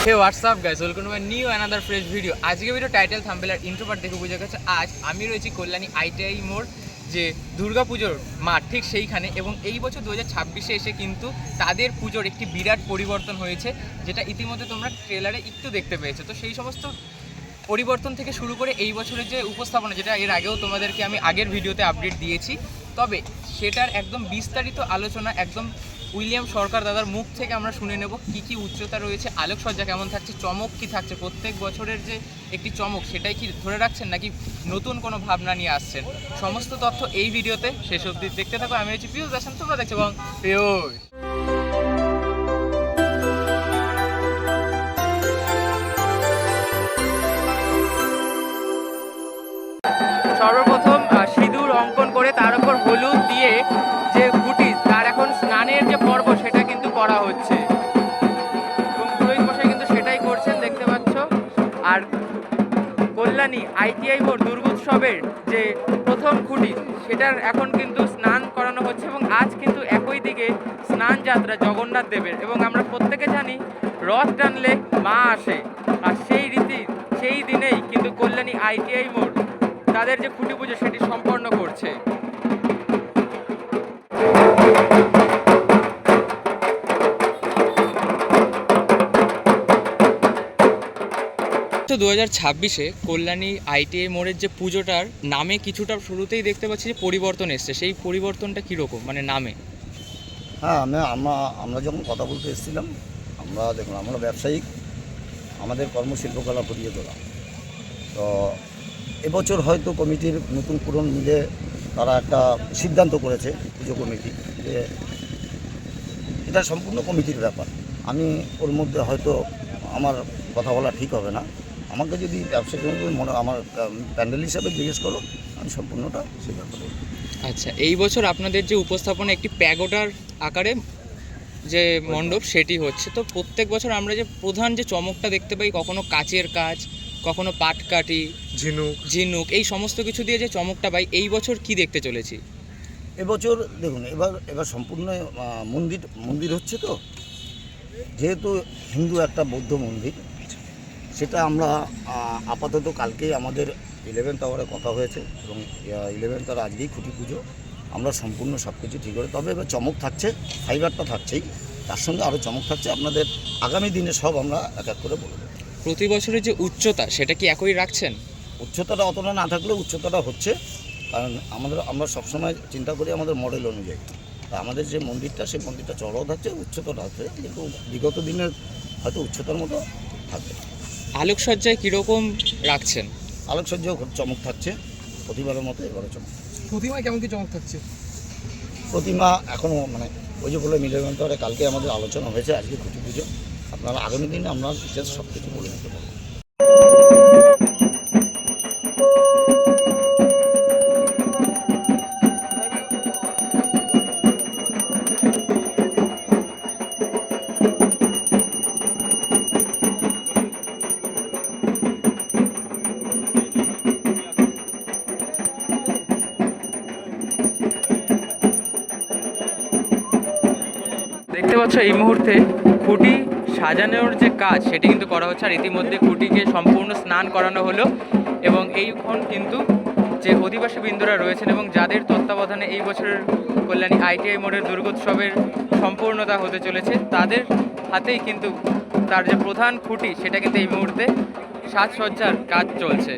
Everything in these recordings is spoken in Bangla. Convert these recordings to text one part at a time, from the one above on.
Hey WhatsApp guys, welcome to my new another fresh video. আজকে ভিডিও টাইটেল থাম্বনেল আর ইন্ট্রো পার্ট দেখে বুঝে গেছে আজ আমি রয়েছি কল্যাণী আইটিআই মোড়, যে দুর্গাপুজোর মাঠ ঠিক সেইখানে। এবং এই বছর 2026-এ এসে কিন্তু তাদের পুজোর একটি বিরাট পরিবর্তন হয়েছে, যেটা ইতিমধ্যে তোমরা ট্রেলারে একটু দেখতে পেয়েছো। তো সেই সমস্ত পরিবর্তন থেকে শুরু করে এই বছরের যে উপস্থাপনা, যেটা এর আগেও তোমাদেরকে আমি আগের ভিডিওতে আপডেট দিয়েছি, তবে সেটার একদম বিস্তারিত আলোচনা একদম উইলিয়াম সরকার দাদার মুখ থেকে আমরা শুনে নেব। কি কি উচ্চতা রয়েছে, আলোকসজ্জা কেমন থাকছে, চমক কি থাকছে, প্রত্যেক বছরের যে একটি চমক সেটাই কি ধরে রাখছেন নাকি নতুন কোনো ভাবনা নিয়ে আসছেন, সমস্ত তথ্য এই ভিডিওতে শেষ অবধি দেখতে থাকো। আমি হচ্ছি পিউষ দাস, তোমরা দেখছো এবং পিউষ। সর্বপ্রথম সিঁদুর অঙ্কন করে তার উপর হলুদ দিয়ে যে খুঁটি, তার এখন স্নানের যে পর্ব সেটা কিন্তু করা হচ্ছে এবং পুরোহিত মশাই কিন্তু সেটাই করছেন, দেখতে পাচ্ছ। আর কল্যাণী আইটিআই মোড় দুর্গোৎসবের যে প্রথম খুঁটি, সেটার এখন কিন্তু স্নান করানো হচ্ছে এবং আজ কিন্তু একই দিকে স্নান যাত্রা জগন্নাথ দেবের। এবং আমরা প্রত্যেকে জানি রথ টানলে মা আসে, আর সেই রীতি সেই দিনেই কিন্তু কল্যাণী আইটিআই মোড় তাদের যে খুঁটি পুজো সেটি সম্পন্ন করছে। 2026-এ কল্যাণী আইটিআই মোড়ের যে পুজোটার নামে কিছুটা শুরুতেই দেখতে পাচ্ছি যে পরিবর্তন এসছে, সেই পরিবর্তনটা কীরকম মানে নামে? হ্যাঁ, আমরা যখন কথা বলতে এসেছিলাম, দেখুন আমরা ব্যবসায়িক, আমাদের কর্মশিল্পকলা ফুটিয়ে তোলা। তো এবছর হয়তো কমিটির নতুন পুরন মিলে তারা একটা সিদ্ধান্ত করেছে, পুজো কমিটি, যে এটা সম্পূর্ণ কমিটির ব্যাপার। আমি ওর মধ্যে হয়তো আমার কথা বলা ঠিক হবে না। আমাকে যদি ব্যবসা আমার প্যান্ডেল হিসাবে জিজ্ঞেস করো, আমি সম্পূর্ণটা সেই ব্যাপারে। আচ্ছা, এই বছর আপনাদের যে উপস্থাপনা একটি প্যাগোডার আকারে যে মণ্ডপ সেটি হচ্ছে, তো প্রত্যেক বছর আমরা যে প্রধান যে চমকটা দেখতে পাই, কখনো কাচের কাজ, কখনো পাটকাঠি, ঝিনুক, এই সমস্ত কিছু দিয়ে যে চমকটা পাই, এই বছর কি দেখতে চলেছি? এবছর দেখুন, এবার সম্পূর্ণ মন্দির হচ্ছে। তো যেহেতু হিন্দু একটা বৌদ্ধ মন্দির, সেটা আমরা আপাতত কালকেই আমাদের 11 আওয়ারে কথা হয়েছে এবং 11 আওয়ার আজকেই খুঁটি পুজো। আমরা সম্পূর্ণ সব কিছু ঠিক করে, তবে এবার চমক থাকছে, ফাইবারটা থাকছেই, তার সঙ্গে আরও চমক থাকছে। আপনাদের আগামী দিনে সব আমরা এক এক করে বলব। প্রতি বছরের যে উচ্চতা সেটা কি একই রাখছেন? উচ্চতাটা অতটা না থাকলেও উচ্চতাটা হচ্ছে, কারণ আমরা সবসময় চিন্তা করি আমাদের মডেল অনুযায়ী। তা আমাদের যে মন্দিরটা, সেই মন্দিরটা চড়াও থাকছে, উচ্চতাটা হচ্ছে, কিন্তু বিগত দিনের হয়তো উচ্চতার মতো থাকবে। আলোকসজ্জায় কীরকম রাখছেন? আলোকসজ্জাও খুব চমক থাকছে, প্রতিবারের মতো এবারও চমক। প্রতিমায় কেমন কি চমক থাকছে? প্রতিমা এখনও ওই যে বলে মিলন করে, কালকে আমাদের আলোচনা হয়েছে, আজকে খুঁটি পুজো। আপনারা আগামী দিনে আমরা ডিটেলস সব কিছু বলে দিতে পারবো। দেখতে পাচ্ছ এই মুহূর্তে খুঁটি সাজানোর যে কাজ সেটি কিন্তু করা হচ্ছে, আর ইতিমধ্যে খুঁটিকে সম্পূর্ণ স্নান করানো হলো। এবং এইক্ষণ কিন্তু যে অধিবাসী বৃন্দরা রয়েছেন এবং যাদের তত্ত্বাবধানে এই বছরের কল্যাণী আইটিআই মোড়ের দুর্গোৎসবের সম্পূর্ণতা হতে চলেছে, তাদের হাতেই কিন্তু তার যে প্রধান খুঁটি সেটা কিন্তু এই মুহূর্তে সাজসজ্জার কাজ চলছে।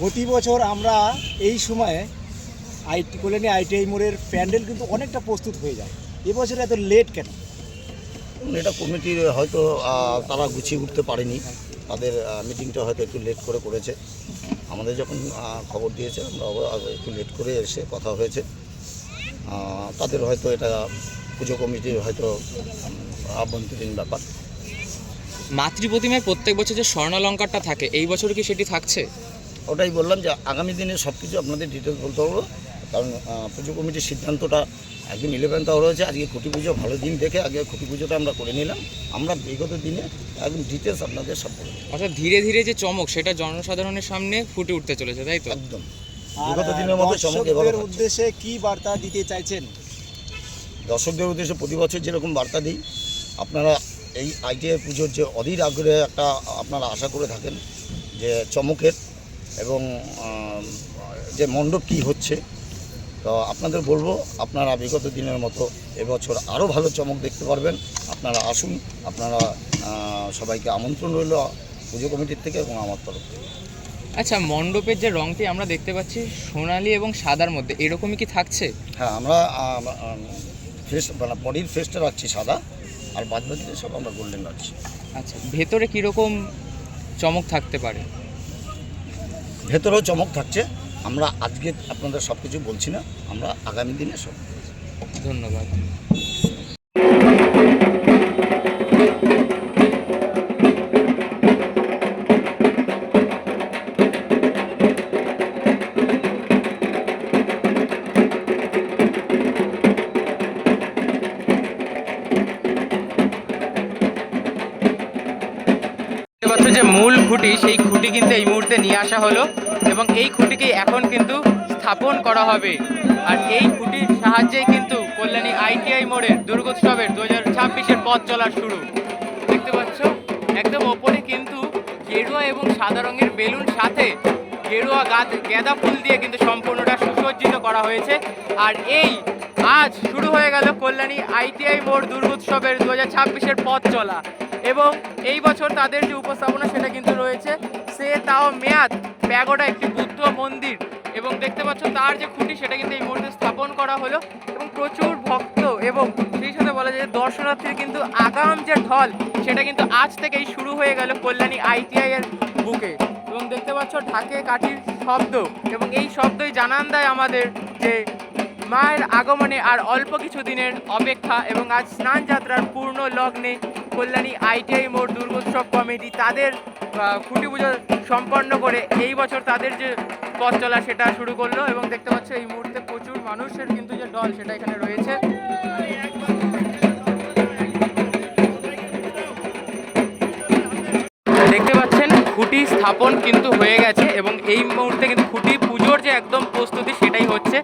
প্রতি বছর আমরা এই সময়ে কল্যাণী আইটিআই মোড়ের প্যান্ডেল কিন্তু অনেকটা প্রস্তুত হয়ে যায়, এবছর এত লেট কেন? এটা কমিটির হয়তো তারা গুছিয়ে উঠতে পারেনি, তাদের মিটিংটা হয়তো একটু লেট করে করেছে। আমাদের যখন খবর দিয়েছে, আমরা একটু লেট করে এসে কথা হয়েছে। তাদের হয়তো এটা পুজো কমিটির হয়তো আভ্যন্তরীণ ব্যাপার। মাতৃ প্রতিমায় প্রত্যেক বছর যে স্বর্ণালঙ্কারটা থাকে, এই বছর কি সেটি থাকছে? ওটাই বললাম যে আগামী দিনে সব কিছু আপনাদের ডিটেলস বলতে পারবো, কারণ পুজো কমিটির সিদ্ধান্তটা একদিন 11 আওয়ার হয়েছে। আজকে খুঁটি পুজো ভালো দিন দেখে আগে খুঁটি পুজোটা আমরা করে নিলাম। আমরা বিগত দিনে একদম ডিটেলস আপনাদের সব বলবো। অর্থাৎ ধীরে ধীরে যে চমক সেটা জনসাধারণের সামনে ফুটে উঠতে চলেছে, তাই তো? একদম বিগত দিনের মতো চমক। এবার উদ্দেশ্যে কি বার্তা দিতে চাইছেন? দর্শকদের উদ্দেশ্যে প্রতি বছর যেরকম বার্তা দিই, আপনারা এই আইটিআই পুজোর যে অধীর আগ্রহে একটা আপনারা আশা করে থাকেন যে চমকের এবং যে মণ্ডপ কী হচ্ছে, তো আপনাদের বলবো আপনারা বিগত দিনের মতো এবছর আরও ভালো চমক দেখতে পারবেন। আপনারা আসুন, আপনারা সবাইকে আমন্ত্রণ রইল পুজো কমিটির থেকে এবং আমার তরফ থেকে। আচ্ছা, মণ্ডপের যে রংটি আমরা দেখতে পাচ্ছি সোনালি এবং সাদার মধ্যে, এরকমই কি থাকছে? হ্যাঁ, আমরা ফেস মানে বডির ফেসটা রাখছি সাদা, আর বাদ বাকিতে সব আমরা গোল্ডেন রাখছি। আচ্ছা, ভেতরে কীরকম চমক থাকতে পারে? ভেতরেও চমক থাকছে, আমরা আজকে আপনাদের সব কিছু বলছি না, আমরা আগামী দিনে সব। ধন্যবাদ। যে মূল খুঁটি, সেই খুঁটি কিন্তু এই মুহূর্তে নিয়ে আসা হলো এবং এই খুঁটিকে এখন কিন্তু স্থাপন করা হবে। আর এই খুঁটির সাহায্যেই কিন্তু কল্যাণী আইটিআই মোড়ের দুর্গোৎসবের 2026-এর পথ চলার শুরু। দেখতে পাচ্ছ একদম ওপরে কিন্তু গেরুয়া এবং সাদা রঙের বেলুন সাথে গেরুয়া গাঁদা ফুল দিয়ে কিন্তু সম্পূর্ণটা সুসজ্জিত করা হয়েছে। আর এই আজ শুরু হয়ে গেল কল্যাণী আইটিআই মোড় দুর্গোৎসবের 2026-এর পথ চলা। এবং এই বছর তাদের যে উপস্থাপনা সেটা কিন্তু রয়েছে সে তাও মেয়াদ প্যাগোডা, একটি বুদ্ধ মন্দির। এবং দেখতে পাচ্ছ তার যে খুঁটি সেটা কিন্তু এই মুহূর্তে স্থাপন করা হলো এবং প্রচুর ভক্ত এবং সেই সাথে বলা যায় দর্শনার্থীর কিন্তু আগাম যে ঢল সেটা কিন্তু আজ থেকেই শুরু হয়ে গেল কল্যাণী আইটিআই এর বুকে। এবং দেখতে পাচ্ছ ঢাকে কাঠির শব্দ এবং এই শব্দই জানান দেয় আমাদের যে মায়ের আগমনে আর অল্প কিছু দিনের অপেক্ষা। এবং আজ স্নান যাত্রার পূর্ণ লগ্নে কল্যাণী আইটিআই মোড় দুর্গোৎসব কমিটি তাদের খুঁটি পুজো সম্পন্ন করে এই বছর তাদের যে পথ চলা সেটা শুরু করলো। এবং দেখতে পাচ্ছ এই মুহূর্তে প্রচুর মানুষের কিন্তু যে দল সেটা এখানে রয়েছে। দেখতে পাচ্ছেন খুঁটি স্থাপন কিন্তু হয়ে গেছে এবং এই মুহূর্তে কিন্তু খুঁটি পুজোর যে একদম প্রস্তুতি সেটাই হচ্ছে।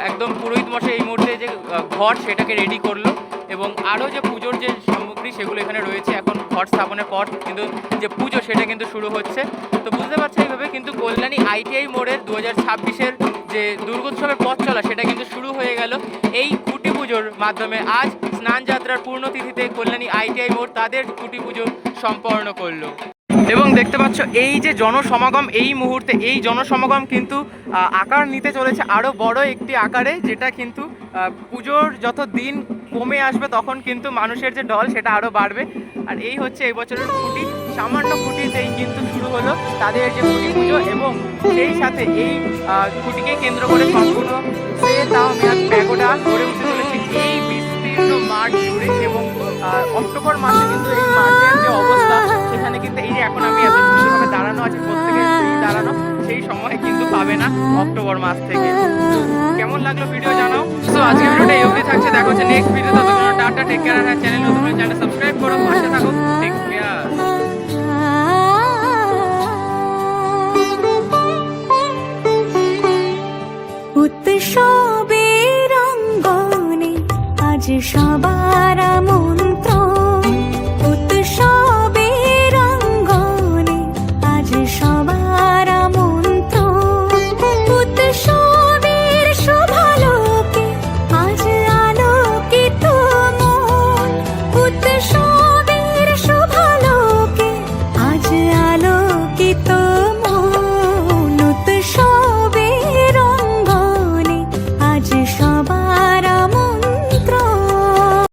একদম পুরোহিত মশাই এই মুহূর্তে যে ঘট সেটাকে রেডি করলো এবং আরও যে পুজোর যে সামগ্রী সেগুলো এখানে রয়েছে। এখন ঘট স্থাপনের পর কিন্তু যে পুজো সেটা কিন্তু শুরু হচ্ছে। তো বুঝতে পারছি এইভাবে কিন্তু কল্যাণী আইটিআই মোড়ের 2026-এর যে দুর্গোৎসবের পথ চলা সেটা কিন্তু শুরু হয়ে গেল এই খুঁটি পুজোর মাধ্যমে। আজ স্নান যাত্রার পূর্ণতিথিতে কল্যাণী আইটিআই মোড় তাদের খুঁটি পুজো সম্পন্ন করলো। এবং দেখতে পাচ্ছ এই যে জনসমাগম, এই মুহূর্তে এই জনসমাগম কিন্তু আকার নিতে চলেছে আরও বড় একটি আকারে, যেটা কিন্তু পুজোর যত দিন কমে আসবে তখন কিন্তু মানুষের যে ঢল সেটা আরও বাড়বে। আর এই হচ্ছে এই বছরের খুঁটি, সামান্য খুঁটিতেই কিন্তু শুরু হলো তাদের যে খুঁটি পুজো এবং সেই সাথে এই খুঁটিকে কেন্দ্র করে সম্পূর্ণ সে তাও মেয়াদ প্যাগোডা গড়ে উঠে চলেছে এই বিস্তীর্ণ মাঠ জুড়ে। এবং অক্টোবর মাসে কিন্তু এই মাঠের যে অবস্থা সেখানে কিন্তু এই যে এখন আমি এত সুন্দরভাবে দাঁড়ানো আছে, প্রত্যেকে দাঁড়ানো সেই সময় কিন্তু পাবে না অক্টোবর মাস থেকে। কেমন লাগলো ভিডিও জানাও। তো আজকে ভিডিওটা এই অবধি থাকছে, দেখা হচ্ছে নেক্সট ভিডিও। ততক্ষণ টাটা, টেক কেয়ার। আর চ্যানেল নতুন হলে চ্যানেল সাবস্ক্রাইব করো, পাশে থাকো। Take care. উৎসবের অঙ্গনে আজ সবার মন